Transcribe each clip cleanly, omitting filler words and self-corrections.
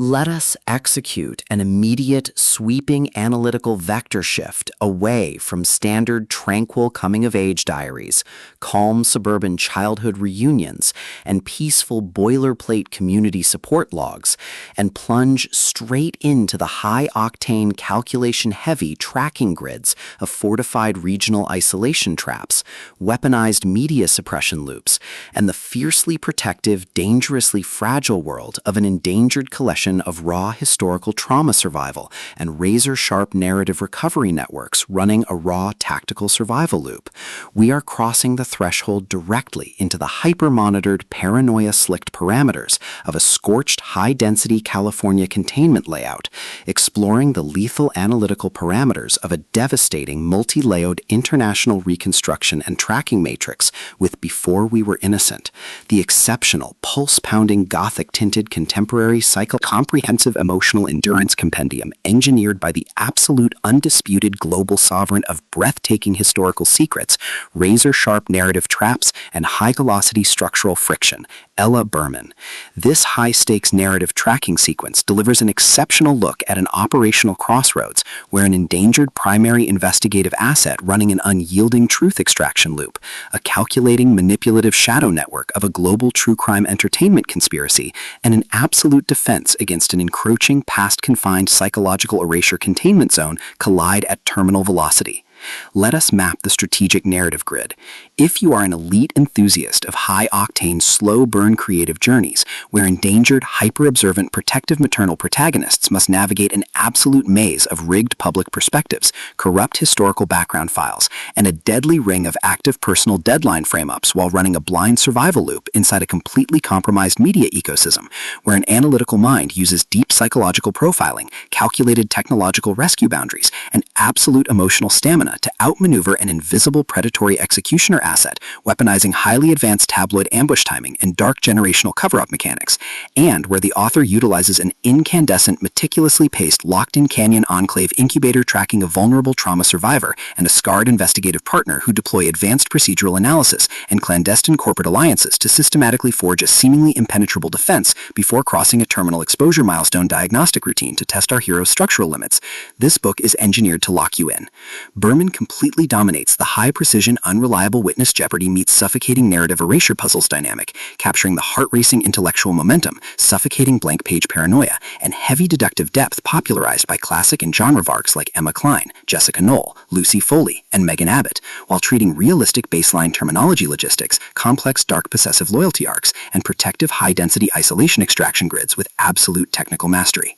Let us execute an immediate, sweeping analytical vector shift away from standard, tranquil coming-of-age diaries, calm suburban childhood reunions, and peaceful boilerplate community support logs, and plunge straight into the high-octane, calculation-heavy tracking grids of fortified regional isolation traps, weaponized media suppression loops, and the fiercely protective, dangerously fragile world of an endangered collection of raw historical trauma survival and razor-sharp narrative recovery networks running a raw tactical survival loop. We are crossing the threshold directly into the hyper-monitored, paranoia-slicked parameters of a scorched, high-density California containment layout, exploring the lethal analytical parameters of a devastating multi-layered international reconstruction and tracking matrix with Before We Were Innocent, the exceptional, pulse-pounding, Gothic-tinted contemporary comprehensive emotional endurance compendium engineered by the absolute undisputed global sovereign of breathtaking historical secrets, razor-sharp narrative traps, and high-velocity structural friction, Ella Berman. This high-stakes narrative tracking sequence delivers an exceptional look at an operational crossroads where an endangered primary investigative asset running an unyielding truth extraction loop, a calculating manipulative shadow network of a global true crime entertainment conspiracy, and an absolute defense against an encroaching past-confined psychological erasure containment zone collide at terminal velocity. Let us map the strategic narrative grid. If you are an elite enthusiast of high-octane, slow-burn creative journeys, where endangered, hyper-observant, protective maternal protagonists must navigate an absolute maze of rigged public perspectives, corrupt historical background files, and a deadly ring of active personal deadline frame-ups while running a blind survival loop inside a completely compromised media ecosystem, where an analytical mind uses deep psychological profiling, calculated technological rescue boundaries, and absolute emotional stamina to outmaneuver an invisible predatory executioner asset, weaponizing highly advanced tabloid ambush timing and dark generational cover-up mechanics, and where the author utilizes an incandescent, meticulously paced, locked-in canyon enclave incubator tracking a vulnerable trauma survivor and a scarred investigative partner who deploy advanced procedural analysis and clandestine corporate alliances to systematically forge a seemingly impenetrable defense before crossing a terminal exposure milestone diagnostic routine to test our hero's structural limits. This book is engineered to lock you in. Berman completely dominates the high-precision, unreliable witness jeopardy meets suffocating narrative erasure puzzles dynamic, capturing the heart-racing intellectual momentum, suffocating blank-page paranoia, and heavy deductive depth popularized by classic and genre varks like Emma Cline, Jessica Knoll, Lucy Foley, and Megan Abbott, while treating realistic baseline terminology logistics, complex dark possessive loyalty arcs, and protective high-density isolation extraction grids with absolute technical mastery.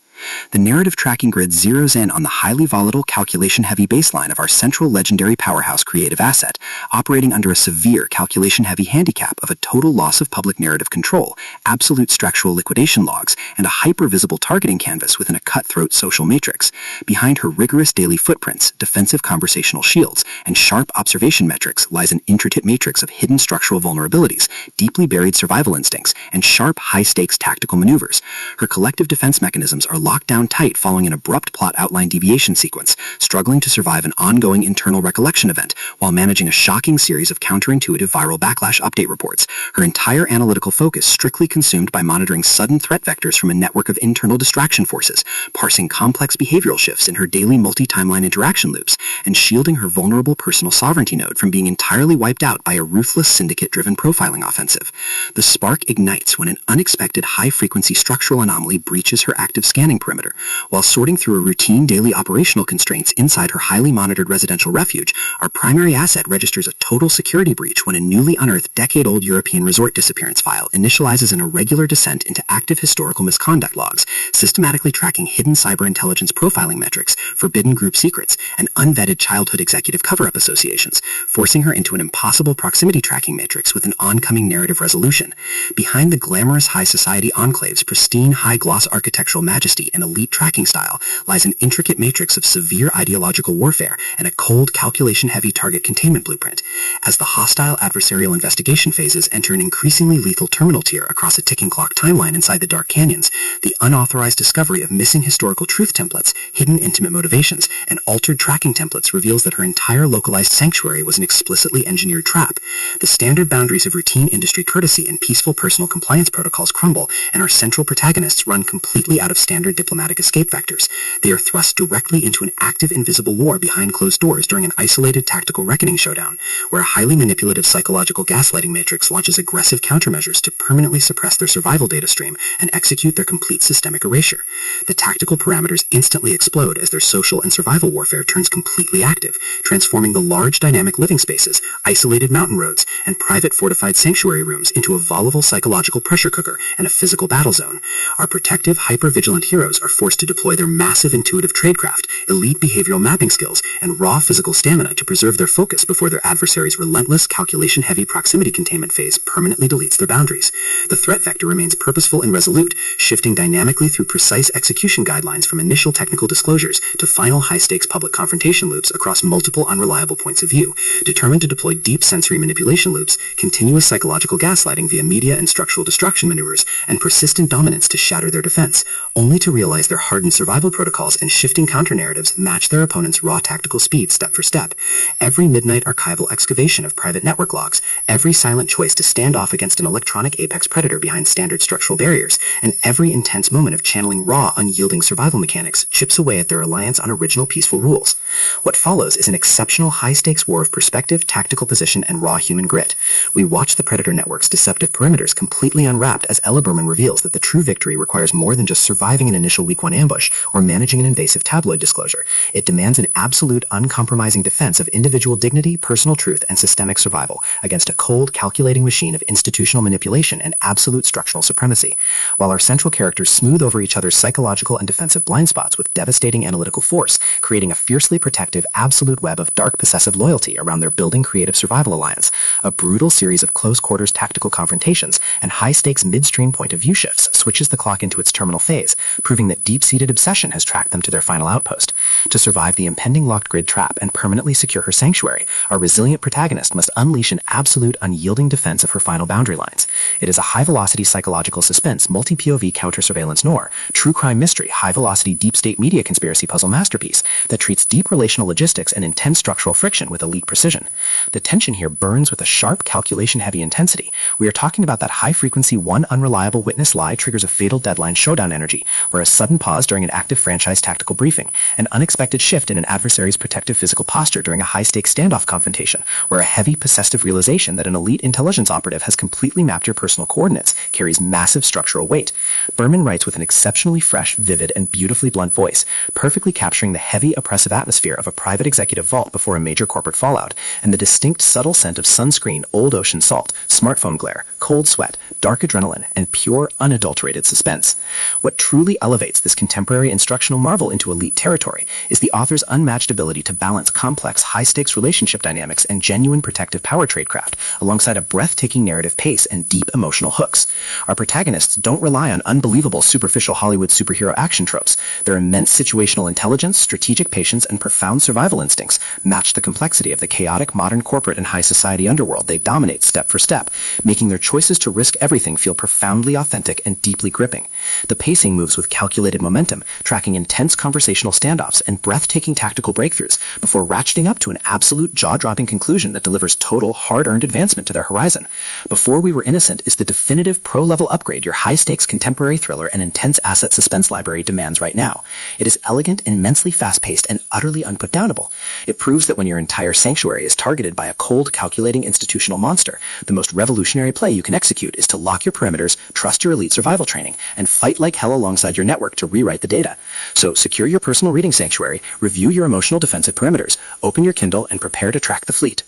The narrative tracking grid zeroes in on the highly volatile, calculation-heavy baseline of our central legendary powerhouse creative asset, operating under a severe calculation-heavy handicap of a total loss of public narrative control, absolute structural liquidation logs, and a hyper-visible targeting canvas within a cutthroat social matrix. Behind her rigorous daily footprints, defensive conversational shields, and sharp observation metrics lies an intricate matrix of hidden structural vulnerabilities, deeply buried survival instincts, and sharp, high-stakes tactical maneuvers. Her collective defense mechanisms are locked down tight following an abrupt plot outline deviation sequence, struggling to survive an ongoing internal recollection event while managing a shocking series of counterintuitive viral backlash update reports, her entire analytical focus strictly consumed by monitoring sudden threat vectors from a network of internal distraction forces, parsing complex behavioral shifts in her daily multi-timeline interaction loops, and shielding her vulnerable personal sovereignty node from being entirely wiped out by a ruthless syndicate-driven profiling offensive. The spark ignites when an unexpected high-frequency structural anomaly breaches her active scanning perimeter. While sorting through a routine daily operational constraints inside her highly monitored residential refuge, our primary asset registers a total security breach when a newly unearthed decade-old European resort disappearance file initializes an irregular descent into active historical misconduct logs, systematically tracking hidden cyber intelligence profiling metrics, forbidden group secrets, and unvetted childhood executive cover-up associations, forcing her into an impossible proximity tracking matrix with an oncoming narrative resolution. Behind the glamorous high society enclave's pristine high-gloss architectural majesty honesty and elite tracking style lies an intricate matrix of severe ideological warfare and a cold, calculation-heavy target containment blueprint. As the hostile adversarial investigation phases enter an increasingly lethal terminal tier across a ticking clock timeline inside the dark canyons, the unauthorized discovery of missing historical truth templates, hidden intimate motivations, and altered tracking templates reveals that her entire localized sanctuary was an explicitly engineered trap. The standard boundaries of routine industry courtesy and peaceful personal compliance protocols crumble, and our central protagonists run completely out of standard diplomatic escape vectors. They are thrust directly into an active invisible war behind closed doors during an isolated tactical reckoning showdown, where a highly manipulative psychological gaslighting matrix launches aggressive countermeasures to permanently suppress their survival data stream and execute their complete systemic erasure. The tactical parameters instantly explode as their social and survival warfare turns completely active, transforming the large dynamic living spaces, isolated mountain roads, and private fortified sanctuary rooms into a volatile psychological pressure cooker and a physical battle zone. Our protective, hyper-vigilant heroes are forced to deploy their massive intuitive tradecraft, elite behavioral mapping skills, and raw physical stamina to preserve their focus before their adversary's relentless, calculation-heavy proximity containment phase permanently deletes their boundaries. The threat vector remains purposeful and resolute, shifting dynamically through precise execution guidelines from initial technical disclosures to final high-stakes public confrontation loops across multiple unreliable points of view, determined to deploy deep sensory manipulation loops, continuous psychological gaslighting via media and structural destruction maneuvers, and persistent dominance to shatter their defense, only to realize their hardened survival protocols and shifting counter-narratives match their opponent's raw tactical speed step for step. Every midnight archival excavation of private network logs, every silent choice to stand off against an electronic apex predator behind standard structural barriers, and every intense moment of channeling raw, unyielding survival mechanics chips away at their reliance on original peaceful rules. What follows is an exceptional high-stakes war of perspective, tactical position, and raw human grit. We watch the Predator Network's deceptive perimeters completely unwrapped as Ella Berman reveals that the true victory requires more than just surviving an initial week 1 ambush or managing an invasive tabloid disclosure. It demands an absolute, uncompromising defense of individual dignity, personal truth, and systemic survival against a cold, calculating machine of institutional manipulation and absolute structural supremacy. While our central characters smooth over each other's psychological and defensive blind spots with devastating analytical force, creating a fiercely protective, absolute web of dark possessive loyalty around their building creative survival alliance, a brutal series of close-quarters tactical confrontations and high-stakes midstream point-of-view shifts switches the clock into its terminal phase, proving that deep-seated obsession has tracked them to their final outpost. To survive the impending locked grid trap and permanently secure her sanctuary, our resilient protagonist must unleash an absolute, unyielding defense of her final boundary lines. It is a high-velocity psychological suspense, multi-POV counter-surveillance noir, true crime mystery, high-velocity deep-state media conspiracy puzzle masterpiece that treats deep relational logistics and intense structural friction with elite precision. The tension here burns with a sharp, calculation-heavy intensity. We are talking about that high-frequency, one unreliable witness lie triggers a fatal deadline showdown energy, where a sudden pause during an active franchise tactical briefing, an unexpected shift in an adversary's protective physical posture during a high-stakes standoff confrontation, where a heavy, possessive realization that an elite intelligence operative has completely mapped your personal coordinates carries massive structural weight. Berman writes with an exceptionally fresh, vivid, and beautifully blunt voice, perfectly capturing the heavy, oppressive atmosphere of a private executive vault before a major corporate fallout, and the distinct, subtle scent of sunscreen, old ocean salt, smartphone glare, cold sweat, dark adrenaline, and pure, unadulterated suspense. What truly elevates this contemporary instructional marvel into elite territory is the author's unmatched ability to balance complex, high-stakes relationship dynamics and genuine protective power tradecraft, alongside a breathtaking narrative pace and deep emotional hooks. Our protagonists don't rely on unbelievable, superficial Hollywood superhero action tropes. Their immense situational intelligence, strategic patience, and profound survival instincts match the complexity of the chaotic modern corporate and high society underworld they dominate step for step, making their choices to risk everything feel profoundly authentic and deeply gripping. The pacing moves with calculated momentum, tracking intense conversational standoffs and breathtaking tactical breakthroughs before ratcheting up to an absolute jaw-dropping conclusion that delivers total, hard-earned advancement to their horizon. Before We Were Innocent is the definitive pro-level upgrade your high-stakes contemporary thriller and intense asset suspense library demands right now. It is elegant, immensely fast-paced, and utterly unputdownable. It proves that when your entire sanctuary is targeted by a cold, calculating institutional monster, the most revolutionary play you can execute is to lock your perimeters, trust your elite survival training, and fight like hell alongside your network to rewrite the data. So secure your personal reading sanctuary, review your emotional defensive perimeters, open your Kindle, and prepare to track the fleet.